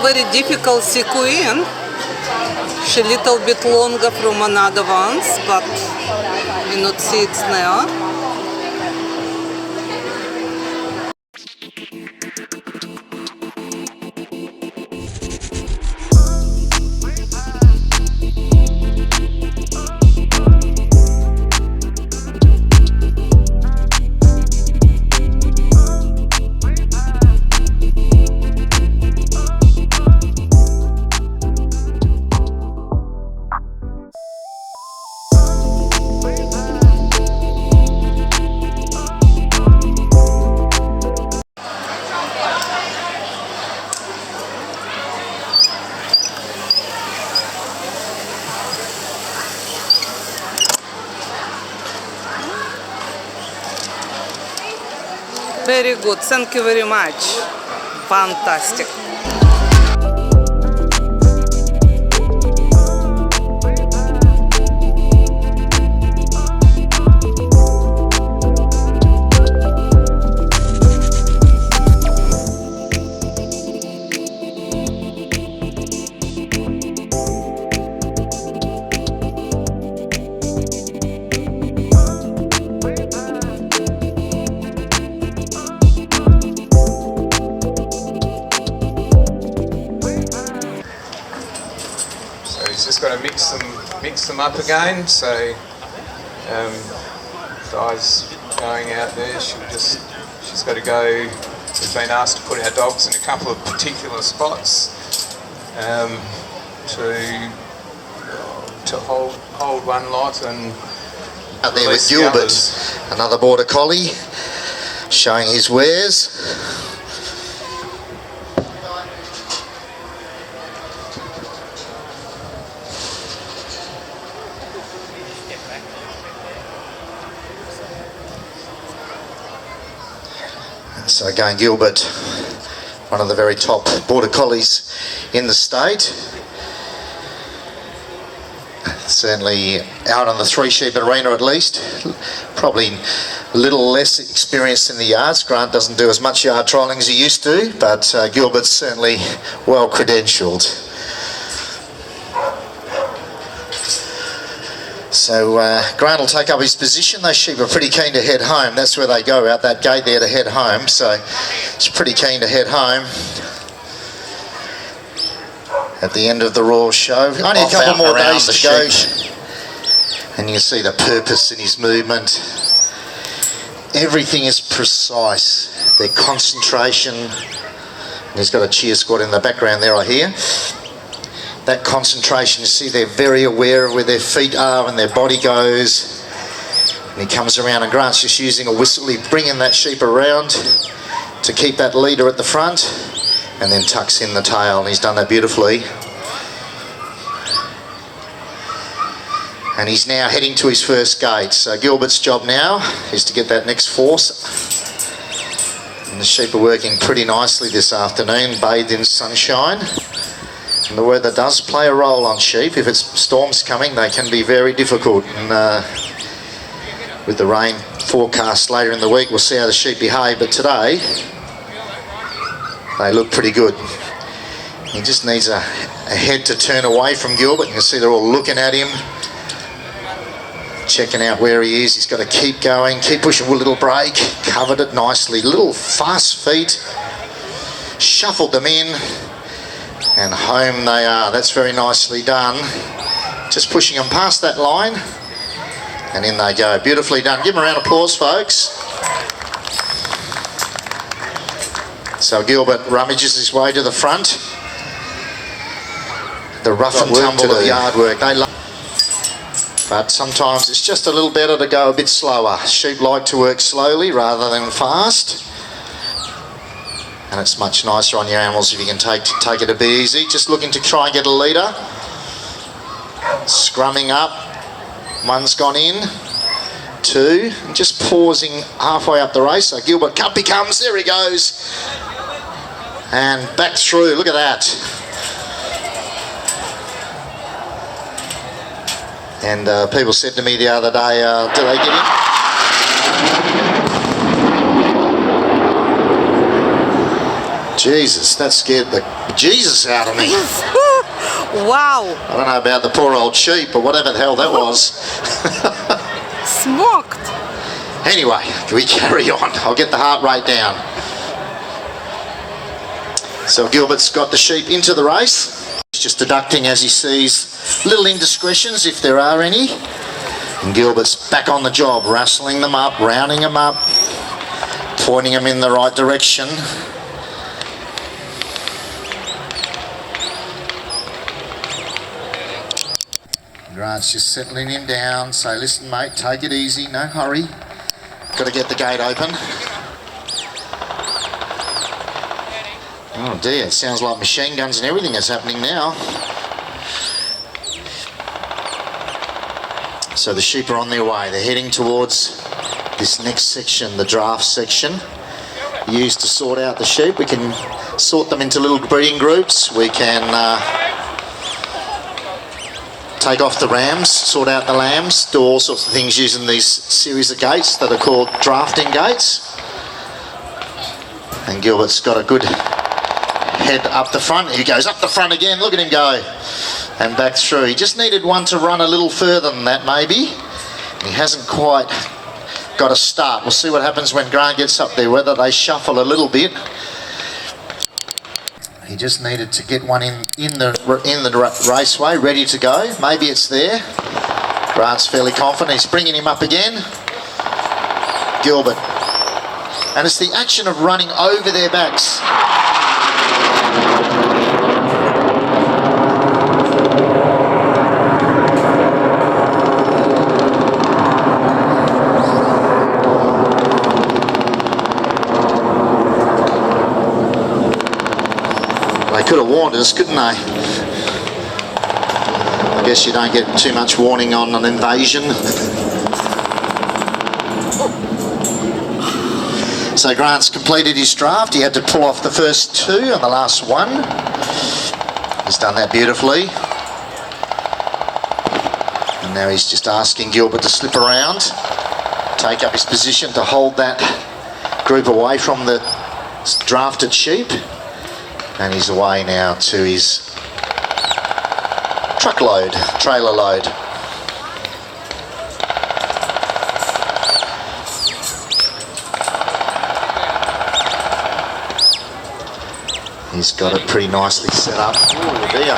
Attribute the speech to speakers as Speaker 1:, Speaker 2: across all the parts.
Speaker 1: very difficult sequin. She little bit longer from another ones, but we not see it now. Very good, thank you very much. Fantastic.
Speaker 2: Just got to mix them up again. So guys going out there, she's got to go. We've been asked to put our dogs in a couple of particular spots to hold one lot and
Speaker 3: out there with Gilbert, another border collie, showing his wares. So again, Gilbert, one of the very top border collies in the state. Certainly out on the three sheep arena at least. Probably a little less experienced in the yards. Grant doesn't do as much yard trialling as he used to, but Gilbert's certainly well credentialed. So Grant will take up his position. Those sheep are pretty keen to head home. That's where they go, out that gate there to head home. So it's pretty keen to head home at the end of the Royal Show. Only a couple more days to go. And you can see the purpose in his movement. Everything is precise. Their concentration. And he's got a cheer squad in the background there, I hear. That concentration, you see they're very aware of where their feet are and their body goes. And he comes around and Grant's just using a whistle. He's bringing that sheep around to keep that leader at the front and then tucks in the tail, and he's done that beautifully. And he's now heading to his first gate. So Gilbert's job now is to get that next force. And the sheep are working pretty nicely this afternoon, bathed in sunshine. And the weather does play a role on sheep. If it's storms coming, they can be very difficult. And with the rain forecast later in the week, we'll see how the sheep behave. But today, they look pretty good. He just needs a head to turn away from Gilbert. You can see they're all looking at him, checking out where he is. He's got to keep going, keep pushing with a little break. Covered it nicely. Little fast feet. Shuffled them in. And home they are. That's very nicely done. Just pushing them past that line. And in they go. Beautifully done. Give them a round of applause, folks. So Gilbert rummages his way to the front. The rough and tumble of yard work. They love. But sometimes it's just a little better to go a bit slower. Sheep like to work slowly rather than fast. And it's much nicer on your animals if you can take it a bit easy. Just looking to try and get a leader. Scrumming up. One's gone in. Two. And just pausing halfway up the race. So Gilbert Cup he comes. There he goes. And back through. Look at that. And people said to me the other day, do they get in? Jesus, that scared the Jesus out of me.
Speaker 1: Wow.
Speaker 3: I don't know about the poor old sheep, but whatever the hell that was.
Speaker 1: Smoked.
Speaker 3: Anyway, can we carry on? I'll get the heart rate down. So Gilbert's got the sheep into the race. He's just deducting as he sees little indiscretions, if there are any. And Gilbert's back on the job, wrestling them up, rounding them up, pointing them in the right direction. Grant's just settling him down. Say, listen, mate, take it easy, no hurry. Got to get the gate open. Oh dear, it sounds like machine guns and everything is happening now. So the sheep are on their way. They're heading towards this next section, the draft section, used to sort out the sheep. We can sort them into little breeding groups. We can take off the rams, sort out the lambs, do all sorts of things using these series of gates that are called drafting gates. And Gilbert's got a good head up the front. He goes up the front again. Look at him go. And back through. He just needed one to run a little further than that, maybe. He hasn't quite got a start. We'll see what happens when Grant gets up there, whether they shuffle a little bit. He just needed to get one in the raceway, ready to go. Maybe it's there. Grant's fairly confident. He's bringing him up again. Gilbert. And it's the action of running over their backs. They could have warned us, couldn't they? I guess you don't get too much warning on an invasion. So Grant's completed his draft. He had to pull off the first two and the last one. He's done that beautifully. And now he's just asking Gilbert to slip around, take up his position to hold that group away from the drafted sheep. And he's away now to his truckload, trailer load. He's got it pretty nicely set up. Oh dear.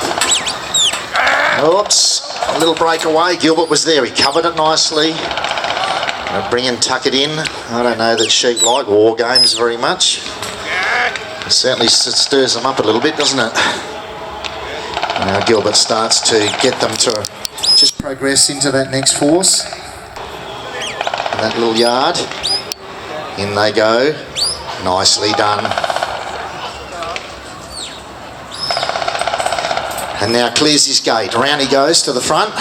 Speaker 3: Oops, a little breakaway. Gilbert was there. He covered it nicely. Bring and tuck it in. I don't know that sheep like war games very much. It certainly stirs them up a little bit, doesn't it? Now Gilbert starts to get them to just progress into that next force. In that little yard. In they go. Nicely done. And now clears his gate. Around he goes to the front.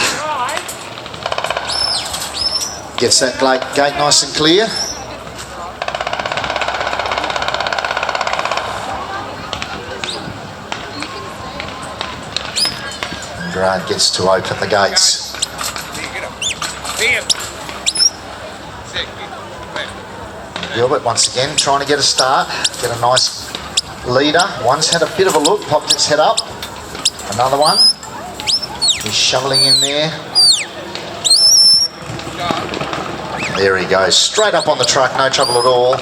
Speaker 3: Gets that gate nice and clear. And Grant gets to open the gates. Gilbert once again trying to get a start, get a nice leader. One's had a bit of a look, popped its head up. Another one. He's shoveling in there. There he goes, straight up on the truck, no trouble at all.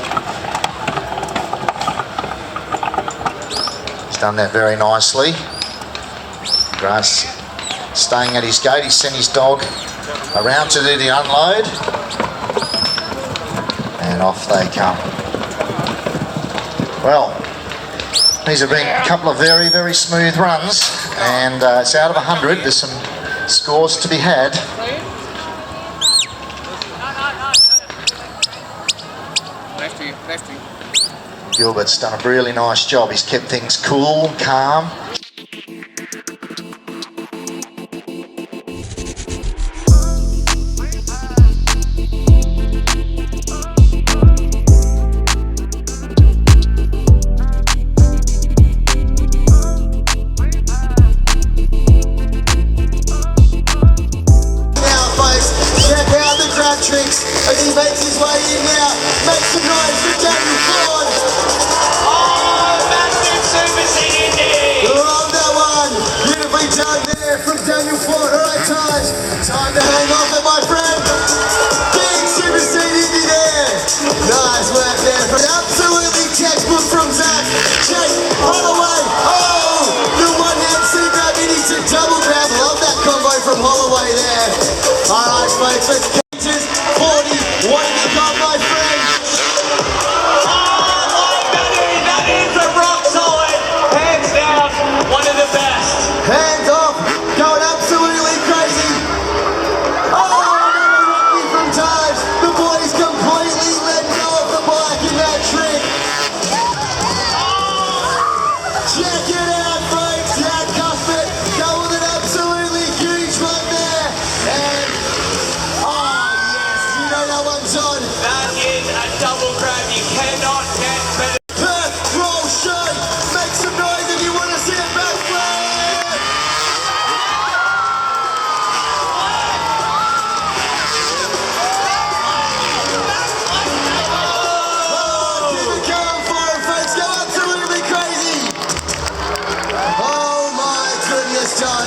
Speaker 3: He's done that very nicely. Grant's staying at his gate. He sent his dog around to do the unload. And off they come. Well, these have been a couple of very, very smooth runs, and it's out of 100. There's some scores to be had. Gilbert's done a really nice job. He's kept things cool, calm.
Speaker 4: Tricks as he makes his way in now. Make some noise for Daniel Ford. Oh, that's it. back. Jake Holloway. Oh, the one-hand super grab into double grab. Love that combo from Holloway there. All right, folks, let's catch it. 40. What have you got, my friend?
Speaker 5: That is a rock solid, hands down, one of the best.
Speaker 4: Hands off, going absolutely crazy. Oh, another Rocky from Times. The boys completely let go of the bike in that trick. Check it out, folks. Jack Cuthbert going with an absolutely huge one there. And, oh yes, you know that one's on.
Speaker 5: That is a double grab, you cannot get better.
Speaker 4: Perth, roll, show. Make some noise if you want to see it backflip. Oh, keep it going for it, folks. Go absolutely crazy. Oh my goodness, John.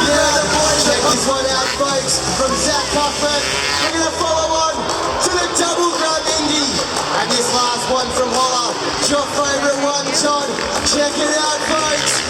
Speaker 4: Yeah, the boys check this one out, folks. From Zach Cuthbert. We're going to follow on to the double grab indie. And this last one from Holla. Your favourite one, Todd. Check it out, folks.